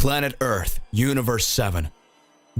Planet Earth, Universe 7.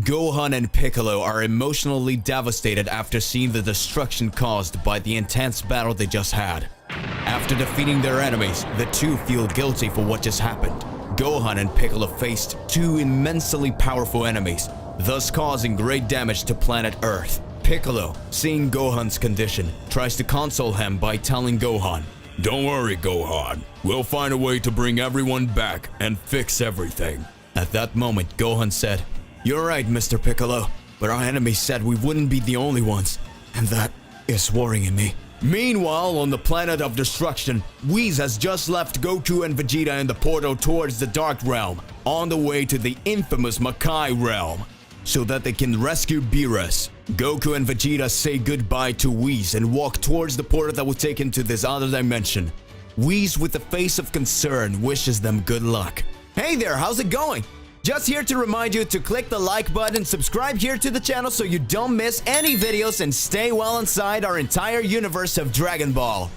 Gohan and Piccolo are emotionally devastated after seeing the destruction caused by the intense battle they just had. After defeating their enemies, the two feel guilty for what just happened. Gohan and Piccolo faced two immensely powerful enemies, thus causing great damage to planet Earth. Piccolo, seeing Gohan's condition, tries to console him by telling Gohan, "Don't worry, Gohan. We'll find a way to bring everyone back and fix everything." At that moment, Gohan said, "You're right, Mr. Piccolo, but our enemies said we wouldn't be the only ones, and that is worrying me." Meanwhile, on the planet of destruction, Whis has just left Goku and Vegeta in the portal towards the Dark Realm, on the way to the infamous Makai Realm, so that they can rescue Beerus. Goku and Vegeta say goodbye to Whis and walk towards the portal that will take him to this other dimension. Whis, with a face of concern, wishes them good luck. Hey there, how's it going? Just here to remind you to click the like button, subscribe here to the channel so you don't miss any videos, and stay well inside our entire universe of Dragon Ball.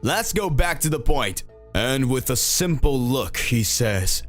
Let's go back to the point. And with a simple look, he says,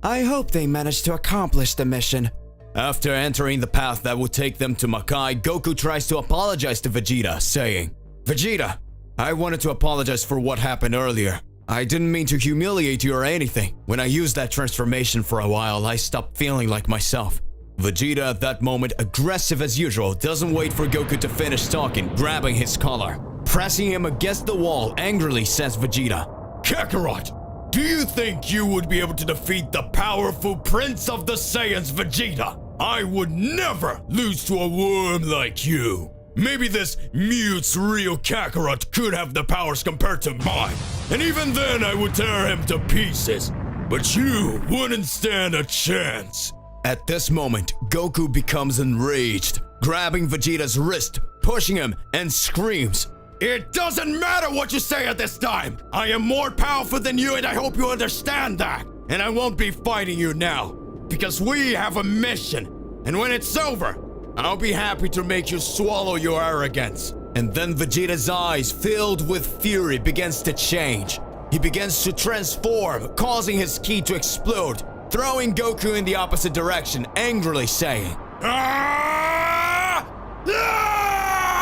"I hope they managed to accomplish the mission." After entering the path that would take them to Makai, Goku tries to apologize to Vegeta, saying, "Vegeta, I wanted to apologize for what happened earlier. I didn't mean to humiliate you or anything. When I used that transformation for a while, I stopped feeling like myself." Vegeta, at that moment, aggressive as usual, doesn't wait for Goku to finish talking, grabbing his collar. Pressing him against the wall, angrily says Vegeta, "Kakarot, do you think you would be able to defeat the powerful Prince of the Saiyans, Vegeta? I would never lose to a worm like you. Maybe this mute's real Kakarot could have the powers compared to mine, and even then I would tear him to pieces. But you wouldn't stand a chance." At this moment, Goku becomes enraged, grabbing Vegeta's wrist, pushing him, and screams, "It doesn't matter what you say at this time! I am more powerful than you, and I hope you understand that! And I won't be fighting you now, because we have a mission, and when it's over, I'll be happy to make you swallow your arrogance." And then Vegeta's eyes, filled with fury, begins to change. He begins to transform, causing his ki to explode, throwing Goku in the opposite direction, angrily saying, "Ah! Ah!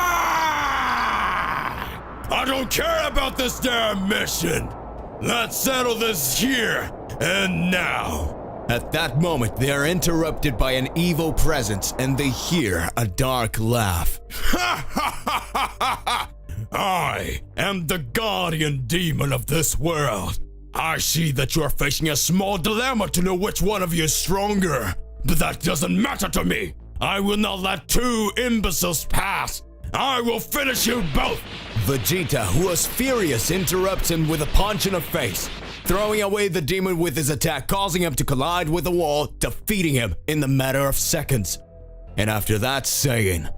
I don't care about this damn mission. Let's settle this here and now." At that moment, they are interrupted by an evil presence, and they hear a dark laugh. "Ha ha ha ha ha! I am the guardian demon of this world. I see that you are facing a small dilemma to know which one of you is stronger, but that doesn't matter to me. I will not let two imbeciles pass. I will finish you both." Vegeta, who was furious, interrupts him with a punch in the face, throwing away the demon with his attack, causing him to collide with the wall, defeating him in the matter of seconds. And after that, saying,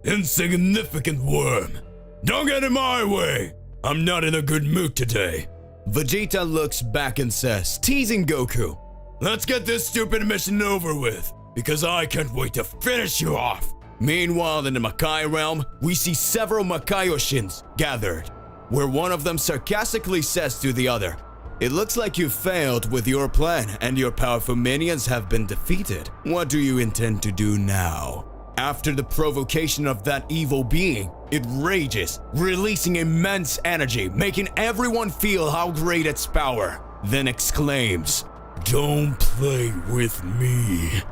"Insignificant worm, don't get in my way. I'm not in a good mood today." Vegeta looks back and says, teasing Goku, "Let's get this stupid mission over with, because I can't wait to finish you off." Meanwhile, in the Makai realm, we see several Makaiyoshins gathered, where one of them sarcastically says to the other, "It looks like you failed with your plan and your powerful minions have been defeated. What do you intend to do now?" After the provocation of that evil being, it rages, releasing immense energy, making everyone feel how great its power, then exclaims, "Don't play with me.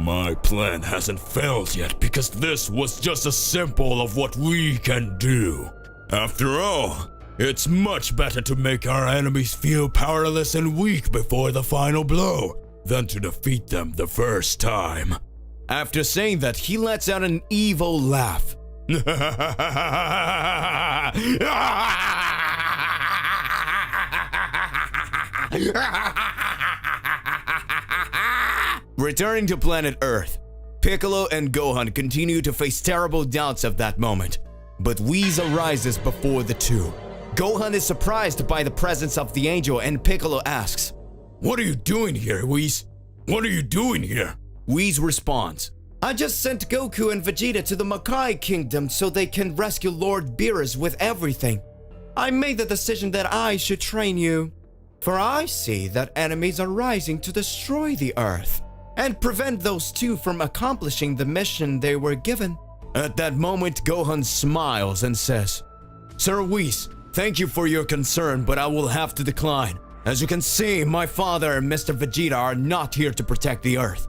My plan hasn't failed yet because this was just a sample of what we can do. After all, it's much better to make our enemies feel powerless and weak before the final blow than to defeat them the first time." After saying that, he lets out an evil laugh. Returning to planet Earth, Piccolo and Gohan continue to face terrible doubts at that moment, but Whis arises before the two. Gohan is surprised by the presence of the angel, and Piccolo asks, "What are you doing here, Whis? What are you doing here?" Whis responds, "I just sent Goku and Vegeta to the Makai Kingdom so they can rescue Lord Beerus with everything. I made the decision that I should train you." For I see that enemies are rising to destroy the Earth and prevent those two from accomplishing the mission they were given." At that moment, Gohan smiles and says, "Sir Whis, thank you for your concern, but I will have to decline. As you can see, my father and Mr. Vegeta are not here to protect the Earth.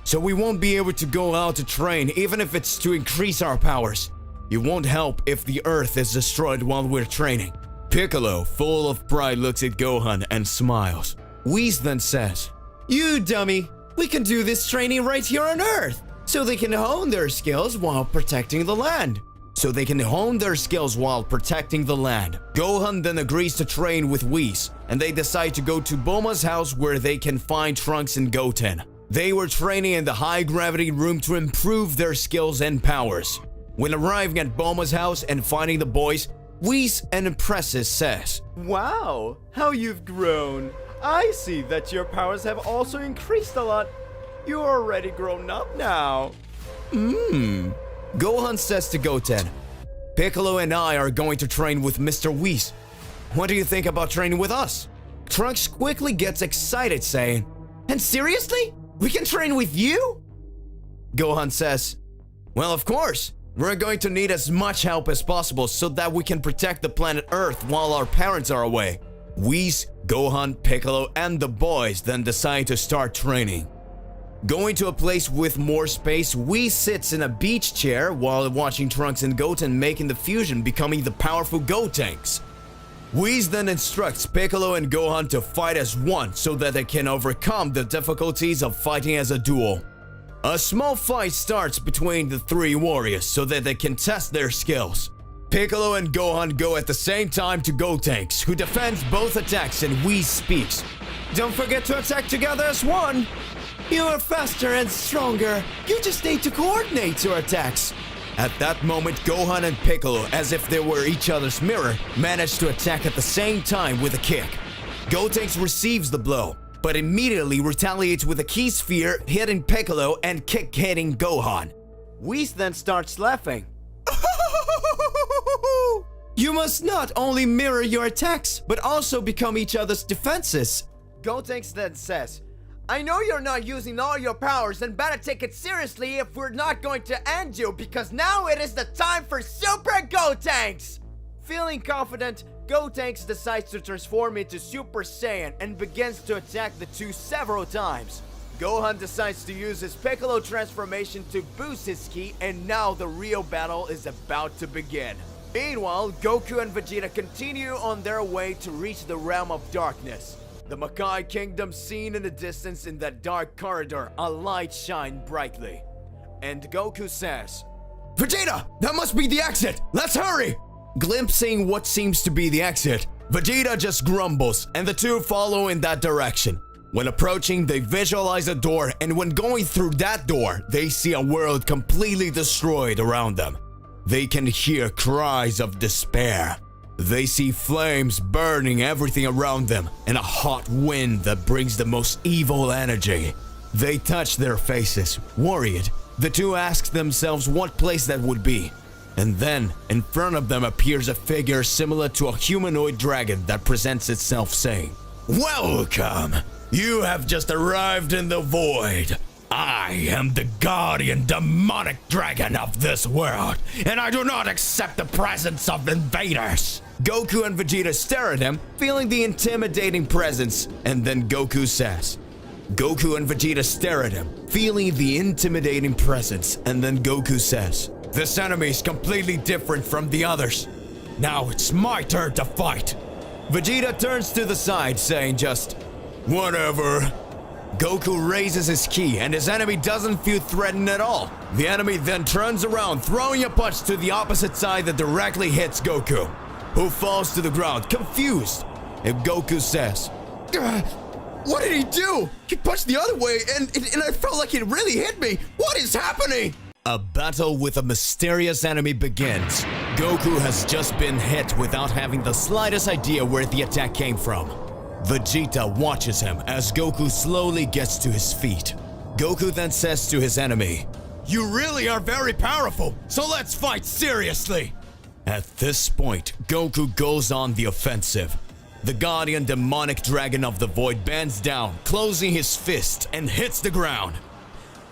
So we won't be able to go out to train even if it's to increase our powers. It won't help if the Earth is destroyed while we're training." Piccolo, full of pride, looks at Gohan and smiles. Whis then says, "You dummy, we can do this training right here on Earth, so they can hone their skills while protecting the land." Gohan then agrees to train with Whis, and they decide to go to Bulma's house where they can find Trunks and Goten. They were training in the high-gravity room to improve their skills and powers. When arriving at Bulma's house and finding the boys, Whis and Impresses says, "Wow, how you've grown. I see that your powers have also increased a lot. You're already grown up now." Gohan says to Goten, "Piccolo and I are going to train with Mr. Whis. What do you think about training with us?" Trunks quickly gets excited, saying, "And seriously? We can train with you?" Gohan says, "Well, of course. We're going to need as much help as possible so that we can protect the planet Earth while our parents are away." Whis, Gohan, Piccolo, and the boys then decide to start training. Going to a place with more space, Whis sits in a beach chair while watching Trunks and Goten making the fusion, becoming the powerful Gotenks. Whis then instructs Piccolo and Gohan to fight as one so that they can overcome the difficulties of fighting as a duo. A small fight starts between the three warriors so that they can test their skills. Piccolo and Gohan go at the same time to Gotenks, who defends both attacks, and Whis speaks, "Don't forget to attack together as one. You are faster and stronger. You just need to coordinate your attacks." At that moment, Gohan and Piccolo, as if they were each other's mirror, manage to attack at the same time with a kick. Gotenks receives the blow, but immediately retaliates with a key sphere, hitting Piccolo and kick hitting Gohan. Whis then starts laughing. "You must not only mirror your attacks, but also become each other's defenses." Gotenks then says, "I know you're not using all your powers and better take it seriously if we're not going to end you, because now it is the time for Super Gotenks!" Feeling confident, Gotenks decides to transform into Super Saiyan and begins to attack the two several times. Gohan decides to use his Piccolo transformation to boost his ki, and now the real battle is about to begin. Meanwhile, Goku and Vegeta continue on their way to reach the realm of darkness. The Makai Kingdom seen in the distance. In that dark corridor, a light shined brightly. And Goku says, "Vegeta, that must be the exit! Let's hurry!" Glimpsing what seems to be the exit, Vegeta just grumbles, and the two follow in that direction. When approaching, they visualize a door, and when going through that door, they see a world completely destroyed around them. They can hear cries of despair. They see flames burning everything around them, and a hot wind that brings the most evil energy. They touch their faces, worried. The two ask themselves what place that would be. And then, in front of them appears a figure similar to a humanoid dragon that presents itself saying, "Welcome! You have just arrived in the void. I am the guardian demonic dragon of this world, and I do not accept the presence of invaders." Goku and Vegeta stare at him, feeling the intimidating presence, and then Goku says, Goku and Vegeta stare at him, feeling the intimidating presence, and then Goku says, "This enemy is completely different from the others. Now it's my turn to fight." Vegeta turns to the side, saying just, "Whatever." Goku raises his ki, and his enemy doesn't feel threatened at all. The enemy then turns around, throwing a punch to the opposite side that directly hits Goku, who falls to the ground, confused. And Goku says, "What did he do? He punched the other way, and I felt like it really hit me. What is happening?" A battle with a mysterious enemy begins. Goku has just been hit without having the slightest idea where the attack came from. Vegeta watches him as Goku slowly gets to his feet. Goku then says to his enemy, "You really are very powerful, so let's fight seriously." At this point, Goku goes on the offensive. The guardian demonic dragon of the void bends down, closing his fist, and hits the ground.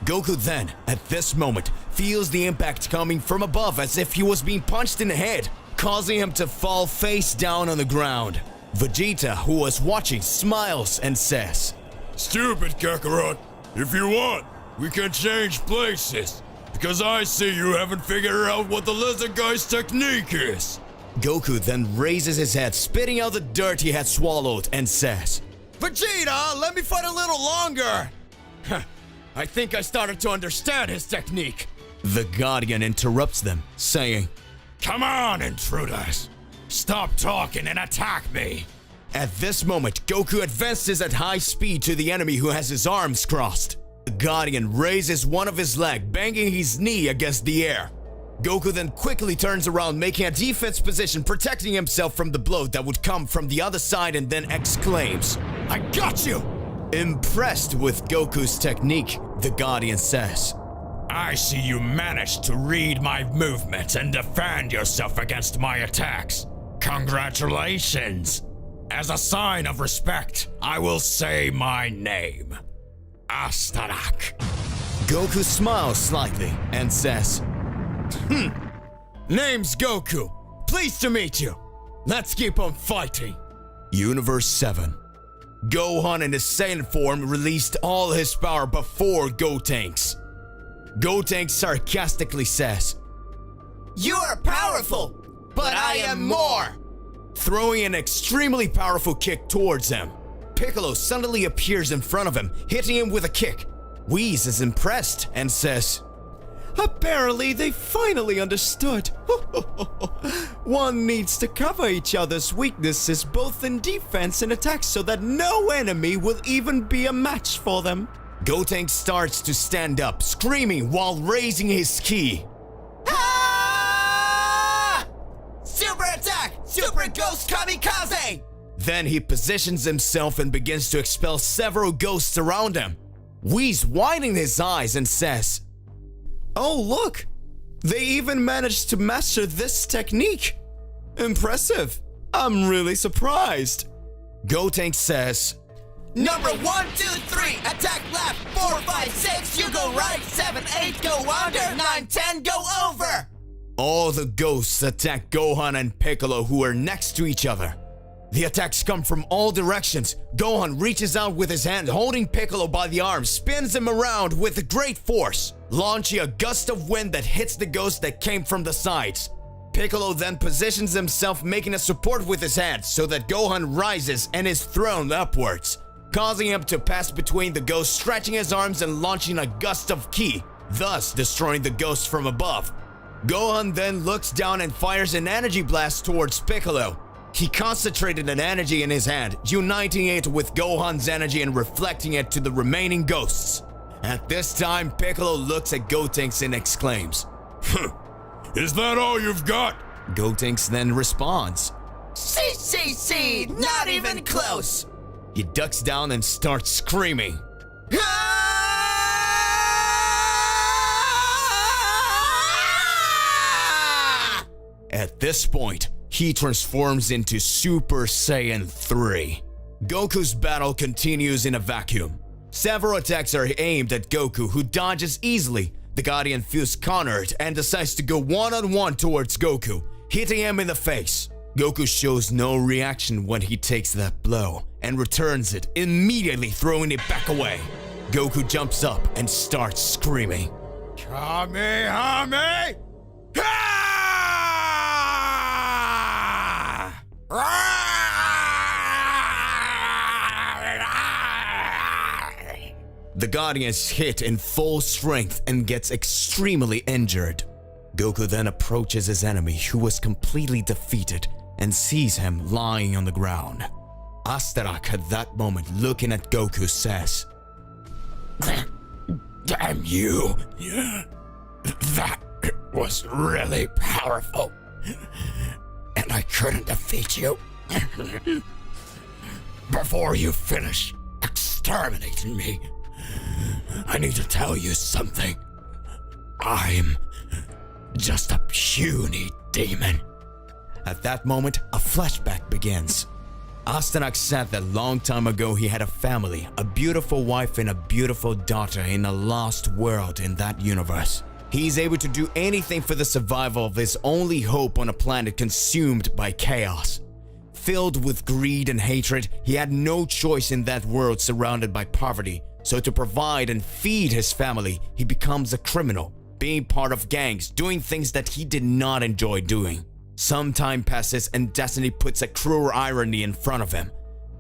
Goku then, at this moment, feels the impact coming from above as if he was being punched in the head, causing him to fall face down on the ground. Vegeta, who was watching, smiles and says, "Stupid Kakarot, if you want, we can change places, because I see you haven't figured out what the lizard guy's technique is." Goku then raises his head, spitting out the dirt he had swallowed, and says, Vegeta, let me fight a little longer. I think I started to understand his technique. The guardian interrupts them, saying, "Come on, intruders. Stop talking and attack me." At this moment, Goku advances at high speed to the enemy who has his arms crossed. The guardian raises one of his legs, banging his knee against the air. Goku then quickly turns around, making a defense position, protecting himself from the blow that would come from the other side, and then exclaims, I got you! Impressed with Goku's technique, the guardian says, "I see you managed to read my movements and defend yourself against my attacks. Congratulations! As a sign of respect, I will say my name. Astarak." Goku smiles slightly and says, Name's Goku. Pleased to meet you. Let's keep on fighting. Universe 7. Gohan in his Saiyan form released all his power before Gotenks. Gotenks sarcastically says, You are powerful, but I am more. Throwing an extremely powerful kick towards him. Piccolo suddenly appears in front of him, hitting him with a kick. Whis is impressed and says, Apparently they finally understood. One needs to cover each other's weaknesses both in defense and attack so that no enemy will even be a match for them. Gotenks starts to stand up, screaming while raising his ki. Ah! Super attack! Super Ghost Kamikaze! Then he positions himself and begins to expel several ghosts around him. Whis widening his eyes and says, Oh look! They even managed to master this technique! Impressive! I'm really surprised! Gotenks says, Number 1, 2, 3, attack left, 4, 5, 6, you go right, 7, 8, go under, 9, 10, go over! All the ghosts attack Gohan and Piccolo, who are next to each other. The attacks come from all directions. Gohan reaches out with his hand, holding Piccolo by the arm, spins him around with great force, launching a gust of wind that hits the ghost that came from the sides. Piccolo then positions himself, making a support with his hand so that Gohan rises and is thrown upwards, causing him to pass between the ghosts, stretching his arms and launching a gust of ki, thus destroying the ghosts from above. Gohan then looks down and fires an energy blast towards Piccolo. He concentrated an energy in his hand, uniting it with Gohan's energy and reflecting it to the remaining ghosts. At this time, Piccolo looks at Gotenks and exclaims, "Is that all you've got?" Gotenks then responds, See, not even close! He ducks down and starts screaming. At this point, he transforms into Super Saiyan 3. Goku's battle continues in a vacuum. Several attacks are aimed at Goku, who dodges easily. The Guardian feels cornered and decides to go one-on-one towards Goku, hitting him in the face. Goku shows no reaction when he takes that blow and returns it, immediately throwing it back away. Goku jumps up and starts screaming, Kamehame! The Guardian is hit in full strength and gets extremely injured. Goku then approaches his enemy, who was completely defeated, and sees him lying on the ground. Astarak at that moment, looking at Goku, says, Damn you! That was really powerful, and I couldn't defeat you. Before you finish exterminating me, I need to tell you something. I'm just a puny demon. At that moment, a flashback begins. Astanak said that long time ago he had a family, a beautiful wife and a beautiful daughter in a lost world in that universe. He's able to do anything for the survival of his only hope on a planet consumed by chaos. Filled with greed and hatred, he had no choice in that world surrounded by poverty. So to provide and feed his family, he becomes a criminal, being part of gangs, doing things that he did not enjoy doing. Some time passes and destiny puts a cruel irony in front of him.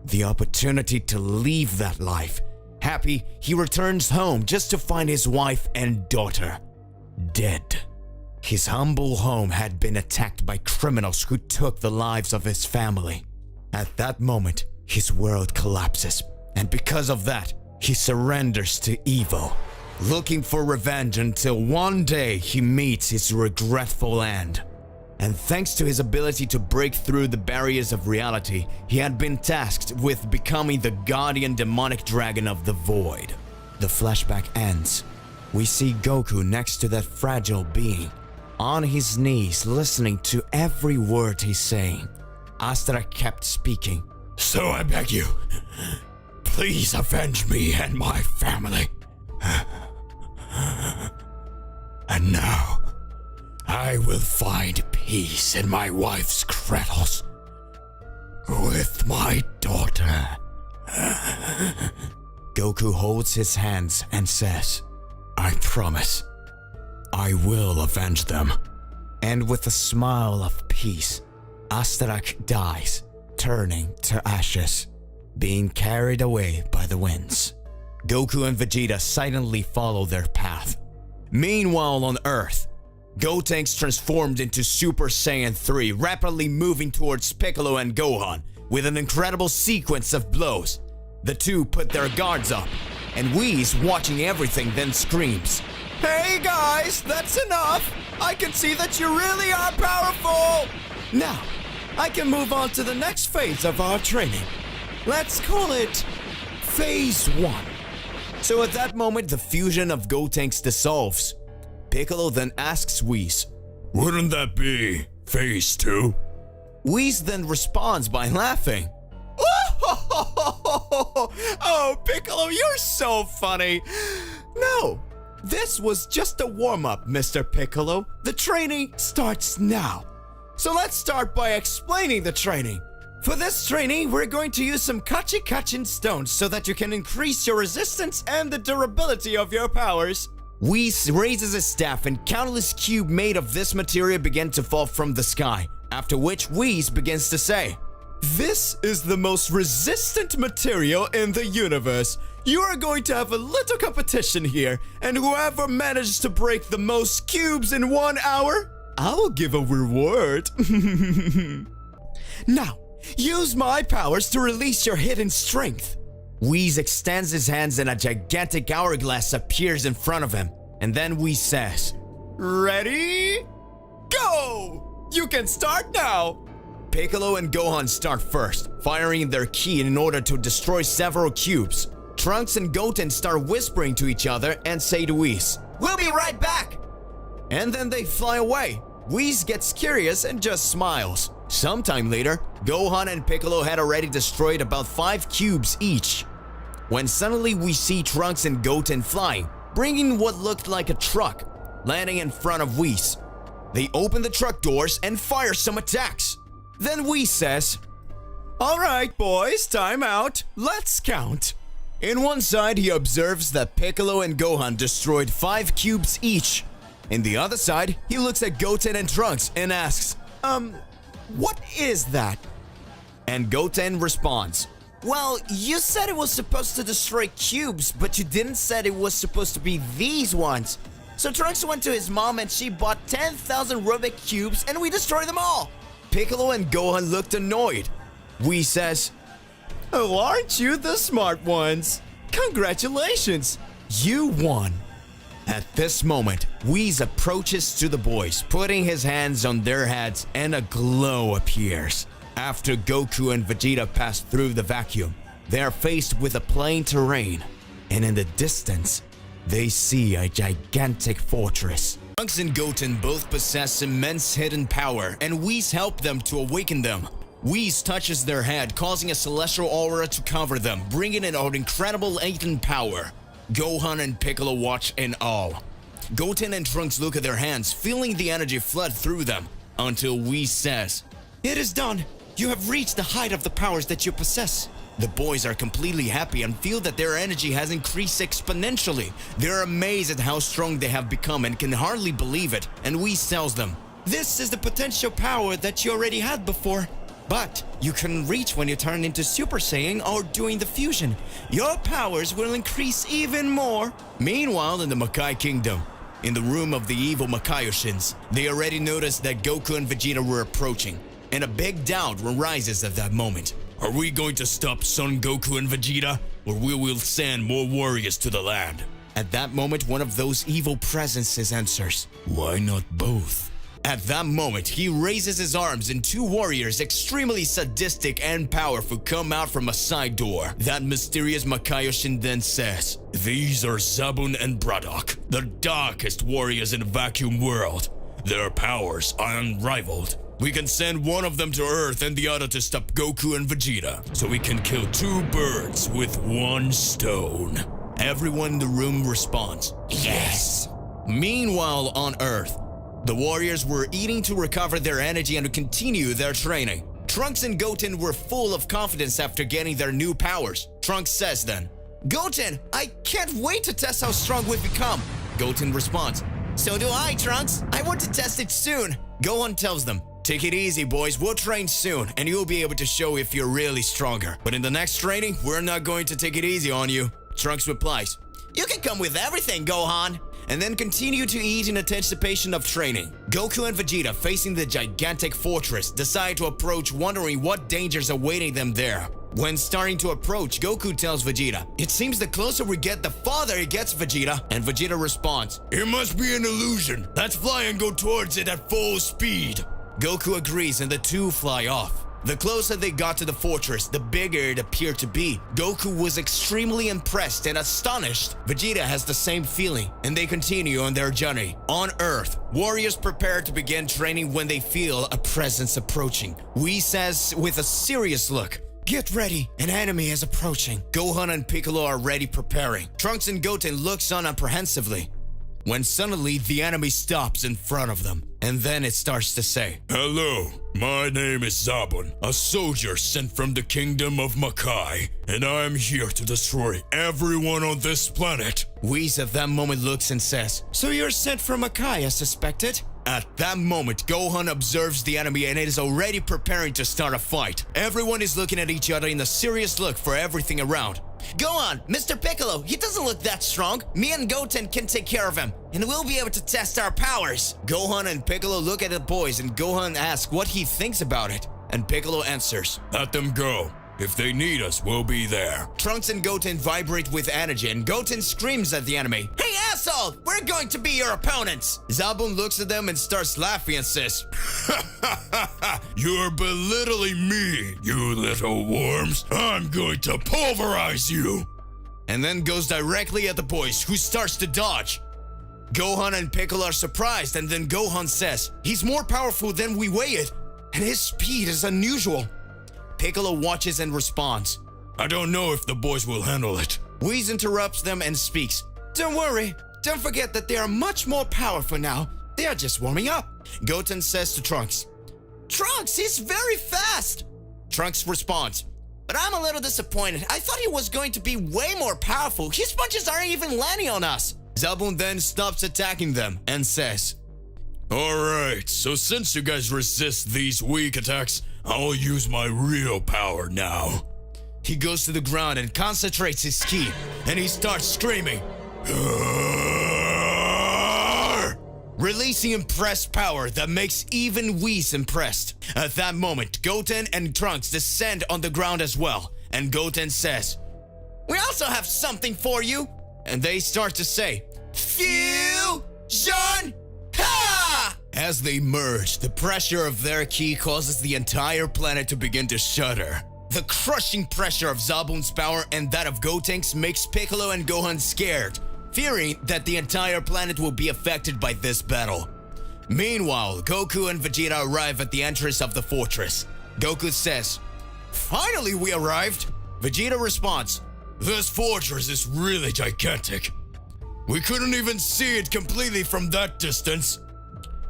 The opportunity to leave that life. Happy, he returns home just to find his wife and daughter dead. His humble home had been attacked by criminals who took the lives of his family. At that moment, his world collapses, and because of that, he surrenders to evil, looking for revenge until one day he meets his regretful end. And thanks to his ability to break through the barriers of reality, he had been tasked with becoming the guardian demonic dragon of the void. The flashback ends. We see Goku next to that fragile being, on his knees listening to every word he's saying. Astarak kept speaking. So I beg you, please avenge me and my family. And now, I will find peace in my wife's cradles with my daughter. Goku holds his hands and says, I promise, I will avenge them. And with a smile of peace, Astarak dies, turning to ashes, being carried away by the winds. Goku and Vegeta silently follow their path. Meanwhile on Earth, Gotenks transformed into Super Saiyan 3, rapidly moving towards Piccolo and Gohan with an incredible sequence of blows. The two put their guards up, and Whis, watching everything, then screams, "Hey guys, that's enough! I can see that you really are powerful! Now, I can move on to the next phase of our training. Let's call it Phase 1. So at that moment, the fusion of Gotenks dissolves. Piccolo then asks Whis, Wouldn't that be Phase 2? Whis then responds by laughing. Oh, Piccolo, you're so funny. No, this was just a warm-up, Mr. Piccolo. The training starts now. So let's start by explaining the training. For this training, we're going to use some Kachin stones so that you can increase your resistance and the durability of your powers. Whis raises his staff and countless cubes made of this material begin to fall from the sky, after which Whis begins to say, This is the most resistant material in the universe. You are going to have a little competition here, and whoever manages to break the most cubes in 1 hour, I will give a reward. Now, use my powers to release your hidden strength. Whis extends his hands and a gigantic hourglass appears in front of him. And then Whis says, Ready? Go! You can start now! Piccolo and Gohan start first, firing their ki in order to destroy several cubes. Trunks and Goten start whispering to each other and say to Whis, We'll be right back! And then they fly away. Whis gets curious and just smiles. Sometime later, Gohan and Piccolo had already destroyed about 5 cubes each, when suddenly we see Trunks and Goten flying, bringing what looked like a truck, landing in front of Whis. They open the truck doors and fire some attacks. Then Whis says, Alright boys, time out, let's count. In one side he observes that Piccolo and Gohan destroyed 5 cubes each. In the other side, he looks at Goten and Trunks and asks, what is that? And Goten responds, Well, you said it was supposed to destroy cubes, but you didn't said it was supposed to be these ones. So Trunks went to his mom and she bought 10,000 Rubik cubes and we destroyed them all. Piccolo and Gohan looked annoyed. Whis says, Oh, aren't you the smart ones? Congratulations, you won. At this moment, Whis approaches to the boys, putting his hands on their heads and a glow appears. After Goku and Vegeta pass through the vacuum, they are faced with a plain terrain, and in the distance, they see a gigantic fortress. Trunks and Goten both possess immense hidden power, and Whis help them to awaken them. Whis touches their head, causing a celestial aura to cover them, bringing in an incredible latent power. Gohan and Piccolo watch in awe. Goten and Trunks look at their hands, feeling the energy flood through them, until Whis says, "It is done. You have reached the height of the powers that you possess." The boys are completely happy and feel that their energy has increased exponentially. They're amazed at how strong they have become and can hardly believe it, and Whis tells them, "This is the potential power that you already had before. But you couldn't reach when you turn into Super Saiyan or doing the fusion. Your powers will increase even more." Meanwhile, in the Makai Kingdom, in the room of the evil Makaioshins, they already noticed that Goku and Vegeta were approaching, and a big doubt arises at that moment. Are we going to stop Son Goku and Vegeta, or we will send more warriors to the land? At that moment, one of those evil presences answers, Why not both? At that moment, he raises his arms and two warriors, extremely sadistic and powerful, come out from a side door. That mysterious Makaiyoshin then says, These are Zabun and Braddock, the darkest warriors in the vacuum world. Their powers are unrivaled. We can send one of them to Earth and the other to stop Goku and Vegeta, so we can kill two birds with one stone. Everyone in the room responds, Yes! Meanwhile, on Earth, the warriors were eating to recover their energy and to continue their training. Trunks and Goten were full of confidence after getting their new powers. Trunks says then, "Goten, I can't wait to test how strong we've become." Goten responds, "So do I, Trunks. I want to test it soon." Gohan tells them, "Take it easy, boys. We'll train soon, and you'll be able to show if you're really stronger. But in the next training, we're not going to take it easy on you." Trunks replies, "You can come with everything, Gohan," and then continue to eat in anticipation of training. Goku and Vegeta, facing the gigantic fortress, decide to approach, wondering what dangers awaiting them there. When starting to approach, Goku tells Vegeta, "It seems the closer we get, the farther it gets, Vegeta." And Vegeta responds, "It must be an illusion. Let's fly and go towards it at full speed." Goku agrees and the two fly off. The closer they got to the fortress, the bigger it appeared to be. Goku was extremely impressed and astonished. Vegeta has the same feeling, and they continue on their journey. On Earth, warriors prepare to begin training when they feel a presence approaching. Whis says with a serious look, "Get ready, an enemy is approaching." Gohan and Piccolo are ready preparing. Trunks and Goten looks on apprehensively, when suddenly the enemy stops in front of them, and then it starts to say, "Hello, my name is Zabun, a soldier sent from the kingdom of Makai, and I am here to destroy everyone on this planet." Whis at that moment looks and says, "So you're sent from Makai as suspected?" At that moment, Gohan observes the enemy and is already preparing to start a fight. Everyone is looking at each other in a serious look for everything around. "Gohan, Mr. Piccolo, he doesn't look that strong. Me and Goten can take care of him, and we'll be able to test our powers." Gohan and Piccolo look at the boys, and Gohan asks what he thinks about it. And Piccolo answers, "Let them go. If they need us, we'll be there." Trunks and Goten vibrate with energy, and Goten screams at the enemy, "Hey asshole, we're going to be your opponents!" Zabun looks at them and starts laughing and says, "You're belittling me, you little worms. I'm going to pulverize you." And then goes directly at the boys, who starts to dodge. Gohan and Piccolo are surprised, and then Gohan says, "He's more powerful than we weighed, and his speed is unusual." Piccolo watches and responds, "I don't know if the boys will handle it." Whis interrupts them and speaks, "Don't worry, don't forget that they are much more powerful now. They are just warming up." Goten says to Trunks, "Trunks, he's very fast." Trunks responds, "But I'm a little disappointed. I thought he was going to be way more powerful. His punches aren't even landing on us." Zabun then stops attacking them and says, "Alright, so since you guys resist these weak attacks, I'll use my real power now." He goes to the ground and concentrates his ki, and he starts screaming, releasing impressed power that makes even Whis impressed. At that moment, Goten and Trunks descend on the ground as well, and Goten says, "We also have something for you." And they start to say, "Fusion! Ha!" As they merge, the pressure of their ki causes the entire planet to begin to shudder. The crushing pressure of Zabun's power and that of Gotenks makes Piccolo and Gohan scared, fearing that the entire planet will be affected by this battle. Meanwhile, Goku and Vegeta arrive at the entrance of the fortress. Goku says, "Finally we arrived." Vegeta responds, "This fortress is really gigantic. We couldn't even see it completely from that distance."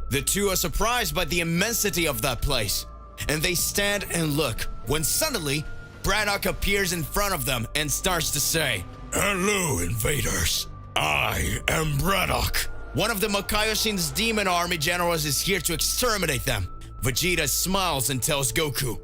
The two are surprised by the immensity of that place, and they stand and look, when suddenly, Braddock appears in front of them and starts to say, "Hello, invaders. I am Braddock." one of the Makaioshin's demon army generals is here to exterminate them. Vegeta smiles and tells Goku,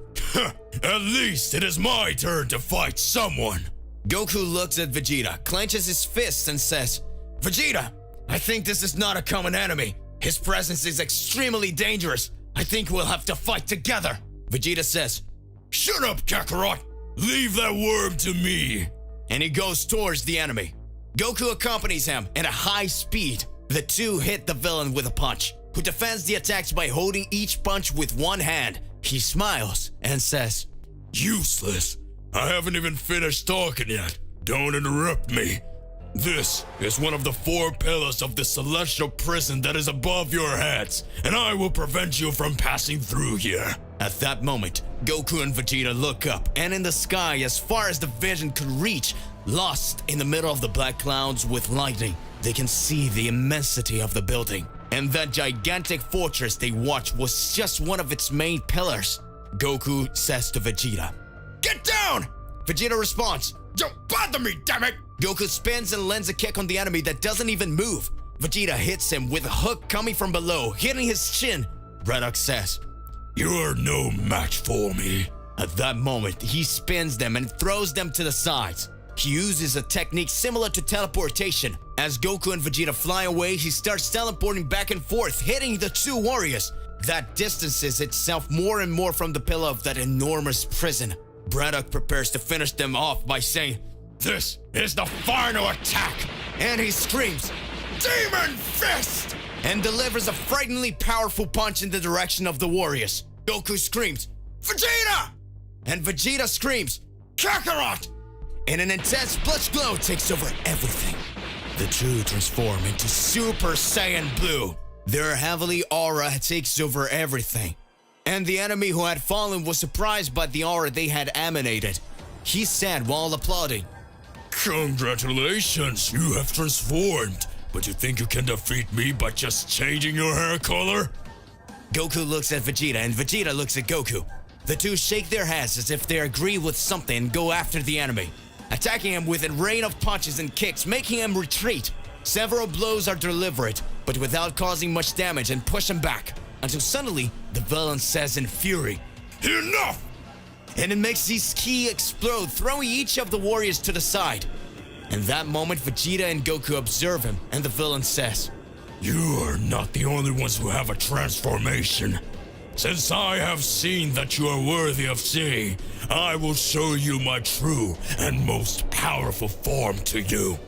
"At least it is my turn to fight someone." Goku looks at Vegeta, clenches his fists and says, "Vegeta, I think this is not a common enemy. His presence is extremely dangerous. I think we'll have to fight together." Vegeta says, "Shut up, Kakarot. Leave that worm to me." and he goes towards the enemy. Goku accompanies him at a high speed. The two hit the villain with a punch, who defends the attacks by holding each punch with one hand. He smiles and says, "Useless. I haven't even finished talking yet. Don't interrupt me. This is one of the 4 pillars of the celestial prison that is above your heads, and I will prevent you from passing through here." At that moment, Goku and Vegeta look up, and in the sky, as far as the vision could reach, lost in the middle of the black clouds with lightning, they can see the immensity of the building. And that gigantic fortress they watched was just one of its main pillars. Goku says to Vegeta, "Get down!" Vegeta responds, "Don't bother me, damn it!" Goku spins and lands a kick on the enemy that doesn't even move. Vegeta hits him with a hook coming from below, hitting his chin. Braddock says, "You're no match for me." At that moment, he spins them and throws them to the sides. He uses a technique similar to teleportation. As Goku and Vegeta fly away, he starts teleporting back and forth, hitting the two warriors. That distances itself more and more from the pillar of that enormous prison. Braddock prepares to finish them off by saying, "This is the final attack!" and he screams, "Demon Fist!" and delivers a frighteningly powerful punch in the direction of the warriors. Goku screams, "Vegeta!" and Vegeta screams, "Kakarot!" and an intense blush glow takes over everything. The two transform into Super Saiyan Blue. Their heavenly aura takes over everything. And the enemy who had fallen was surprised by the aura they had emanated. He said while applauding, "Congratulations, you have transformed. But you think you can defeat me by just changing your hair color?" Goku looks at Vegeta and Vegeta looks at Goku. The two shake their heads as if they agree with something and go after the enemy, attacking him with a rain of punches and kicks, making him retreat. Several blows are delivered, but without causing much damage, and push him back, until suddenly the villain says in fury, "Enough!" and it makes his ki explode, throwing each of the warriors to the side. In that moment, Vegeta and Goku observe him, and the villain says, "You are not the only ones who have a transformation. Since I have seen that you are worthy of seeing, I will show you my true and most powerful form to you.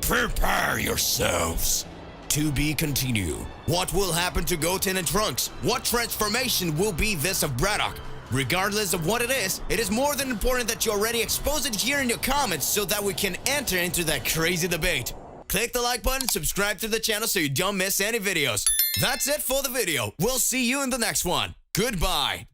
Prepare yourselves." To be continued. What will happen to Goten and Trunks? What transformation will be this of Braddock? Regardless of what it is more than important that you already expose it here in your comments so that we can enter into that crazy debate. Click the like button, subscribe to the channel so you don't miss any videos. That's it for the video. We'll see you in the next one. Goodbye.